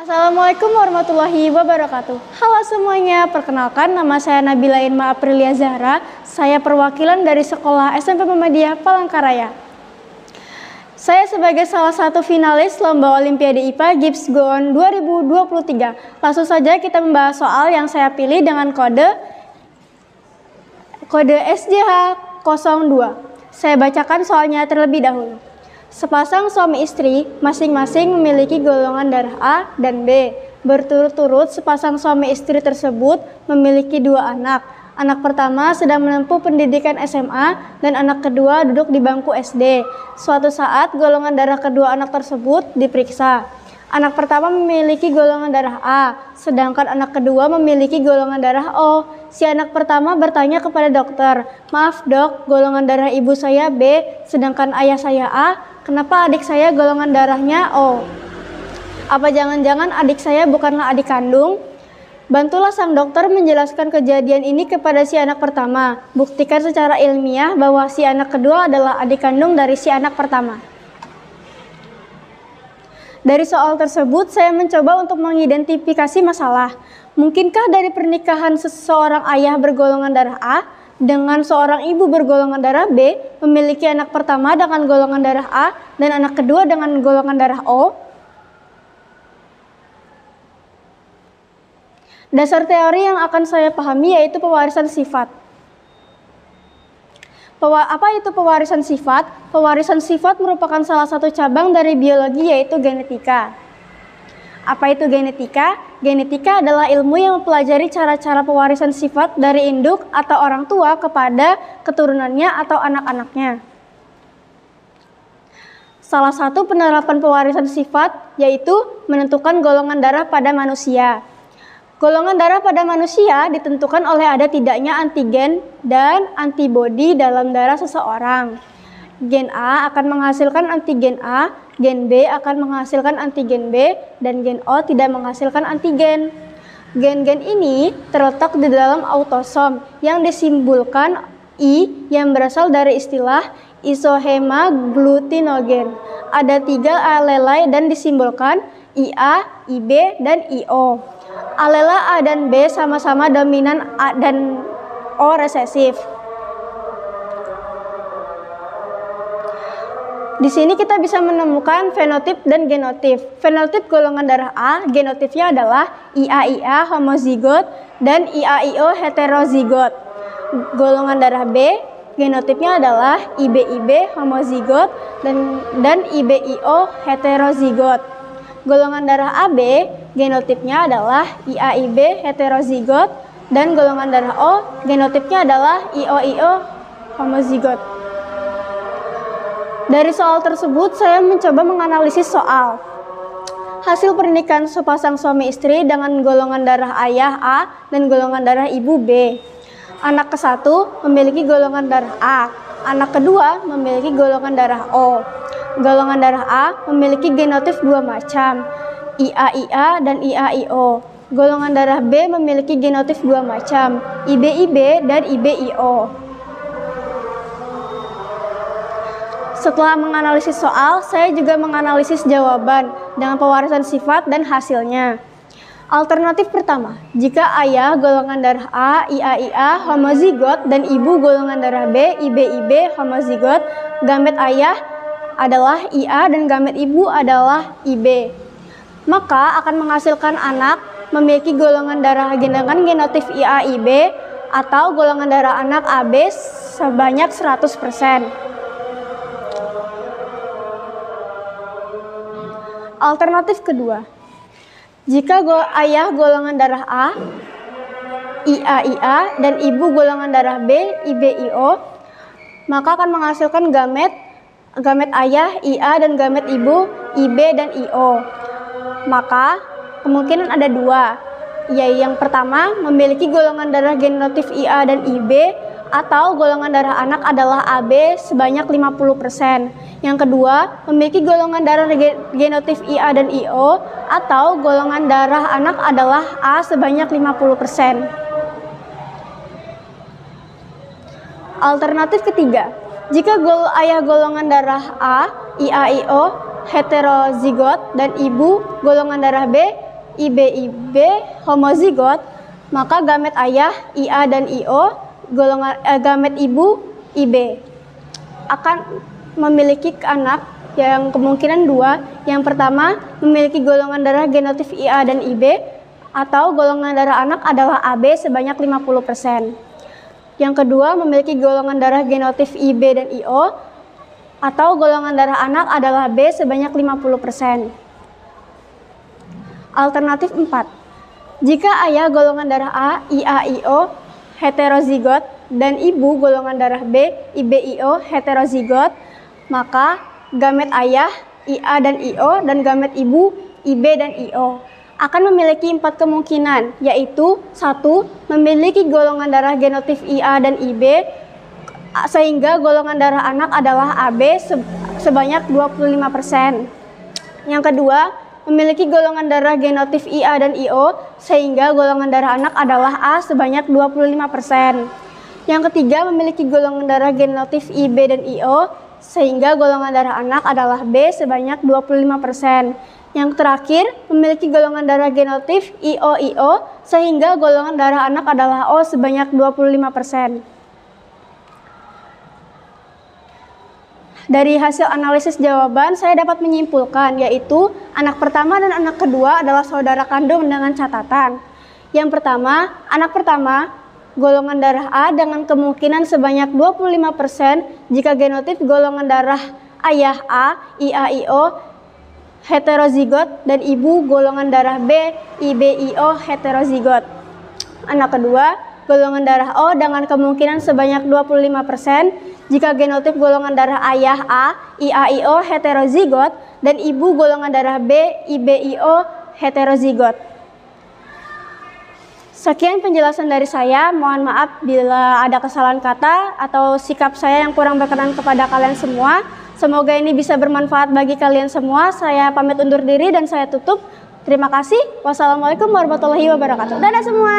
Assalamualaikum warahmatullahi wabarakatuh. Halo semuanya, perkenalkan nama saya Nabila Irma Aprilia Zahra. Saya perwakilan dari Sekolah SMP Muhammadiyah Palangkaraya. Saya sebagai salah satu finalis Lomba Olimpiade IPA GIPS Go On 2023. Langsung saja kita membahas soal yang saya pilih dengan kode SJH 02. Saya bacakan soalnya terlebih dahulu. Sepasang suami istri masing-masing memiliki golongan darah A dan B. Berturut-turut sepasang suami istri tersebut memiliki 2 anak. Anak pertama sedang menempuh pendidikan SMA dan anak kedua duduk di bangku SD. Suatu saat golongan darah kedua anak tersebut diperiksa. Anak pertama memiliki golongan darah A, sedangkan anak kedua memiliki golongan darah O. Si anak pertama bertanya kepada dokter, "Maaf dok, golongan darah ibu saya B, sedangkan ayah saya A. Kenapa adik saya golongan darahnya O? Apa jangan-jangan adik saya bukanlah adik kandung?" Bantulah sang dokter menjelaskan kejadian ini kepada si anak pertama. Buktikan secara ilmiah bahwa si anak kedua adalah adik kandung dari si anak pertama. Dari soal tersebut, saya mencoba untuk mengidentifikasi masalah. Mungkinkah dari pernikahan seseorang ayah bergolongan darah A dengan seorang ibu bergolongan darah B memiliki anak pertama dengan golongan darah A dan anak kedua dengan golongan darah O? Dasar teori yang akan saya pahami yaitu pewarisan sifat. Apa itu pewarisan sifat? Pewarisan sifat merupakan salah satu cabang dari biologi yaitu genetika. Apa itu genetika? Genetika adalah ilmu yang mempelajari cara-cara pewarisan sifat dari induk atau orang tua kepada keturunannya atau anak-anaknya. Salah satu penerapan pewarisan sifat yaitu menentukan golongan darah pada manusia. Golongan darah pada manusia ditentukan oleh ada tidaknya antigen dan antibodi dalam darah seseorang. Gen A akan menghasilkan antigen A, gen B akan menghasilkan antigen B, dan gen O tidak menghasilkan antigen. Gen-gen ini terletak di dalam autosom yang disimbolkan I yang berasal dari istilah isohemaglutinogen. Ada 3 alelai dan disimbolkan IA, IB, dan IO. Alela A dan B sama-sama dominan A dan O resesif. Di sini kita bisa menemukan fenotip dan genotip. Fenotip golongan darah A, genotipnya adalah IA-IA homozigot dan IA-IO heterozigot. Golongan darah B, genotipnya adalah IB-IB homozigot dan IB-IO heterozigot. Golongan darah AB, genotipnya adalah IA-IB heterozigot dan golongan darah O, genotipnya adalah IO-IO homozigot. Dari soal tersebut, saya mencoba menganalisis soal. Hasil pernikahan sepasang suami istri dengan golongan darah ayah A dan golongan darah ibu B. Anak ke-1 memiliki golongan darah A, anak kedua memiliki golongan darah O. Golongan darah A memiliki genotipe 2 macam, IA-IA dan IA-IO. Golongan darah B memiliki genotipe 2 macam, IB-IB dan IB-IO. Setelah menganalisis soal, saya juga menganalisis jawaban dengan pewarisan sifat dan hasilnya. Alternatif pertama, jika ayah golongan darah A, IA-IA, homozigot, dan ibu golongan darah B, IB-IB, homozigot, gamet ayah adalah IA dan gamet ibu adalah IB. Maka akan menghasilkan anak memiliki golongan darah dengan genotipe IA-IB atau golongan darah anak AB sebanyak 100%. Alternatif kedua, jika ayah golongan darah A, IA-IA, dan ibu golongan darah B, IB-IO, maka akan menghasilkan gamet ayah, IA, dan gamet ibu, IB dan IO. Maka kemungkinan ada dua, yaitu yang pertama memiliki golongan darah genotipe IA dan IB, atau golongan darah anak adalah AB sebanyak 50%. Yang kedua, memiliki golongan darah genotipe IA dan IO, atau golongan darah anak adalah A sebanyak 50%. Alternatif ketiga, jika ayah golongan darah A, IA-IO, heterozigot, dan ibu golongan darah B, IB-IB, homozigot, maka gamet ayah, IA dan IO, gamet ibu, IB, akan memiliki anak yang kemungkinan dua. Yang pertama, memiliki golongan darah genotipe IA dan IB, atau golongan darah anak adalah AB sebanyak 50%. Yang kedua, memiliki golongan darah genotipe IB dan IO, atau golongan darah anak adalah B sebanyak 50%. Alternatif 4. Jika ayah golongan darah A, IA-IO, heterozigot, dan ibu golongan darah B, IB-IO, heterozigot, maka gamet ayah, IA dan IO, dan gamet ibu, IB dan IO, akan memiliki 4 kemungkinan, yaitu 1. Memiliki golongan darah genotipe IA dan IB, sehingga golongan darah anak adalah AB sebanyak 25%. Yang kedua, memiliki golongan darah genotipe IA dan IO, sehingga golongan darah anak adalah A sebanyak 25%. Yang ketiga, memiliki golongan darah genotipe IB dan IO, sehingga golongan darah anak adalah B sebanyak 25%. Yang terakhir, memiliki golongan darah genotipe IO-IO, sehingga golongan darah anak adalah O sebanyak 25%. Dari hasil analisis jawaban, saya dapat menyimpulkan, yaitu anak pertama dan anak kedua adalah saudara kandung dengan catatan. Yang pertama, anak pertama, golongan darah A dengan kemungkinan sebanyak 25% jika genotip golongan darah ayah A, IA-IO, heterozigot, dan ibu golongan darah B, IB-IO, heterozigot. Anak kedua, golongan darah O dengan kemungkinan sebanyak 25% jika genotip golongan darah ayah A, IA-IO, heterozigot, dan ibu golongan darah B, IB-IO, heterozigot. Sekian penjelasan dari saya, mohon maaf bila ada kesalahan kata atau sikap saya yang kurang berkenan kepada kalian semua. Semoga ini bisa bermanfaat bagi kalian semua. Saya pamit undur diri dan saya tutup. Terima kasih. Wassalamualaikum warahmatullahi wabarakatuh. Dadah semua.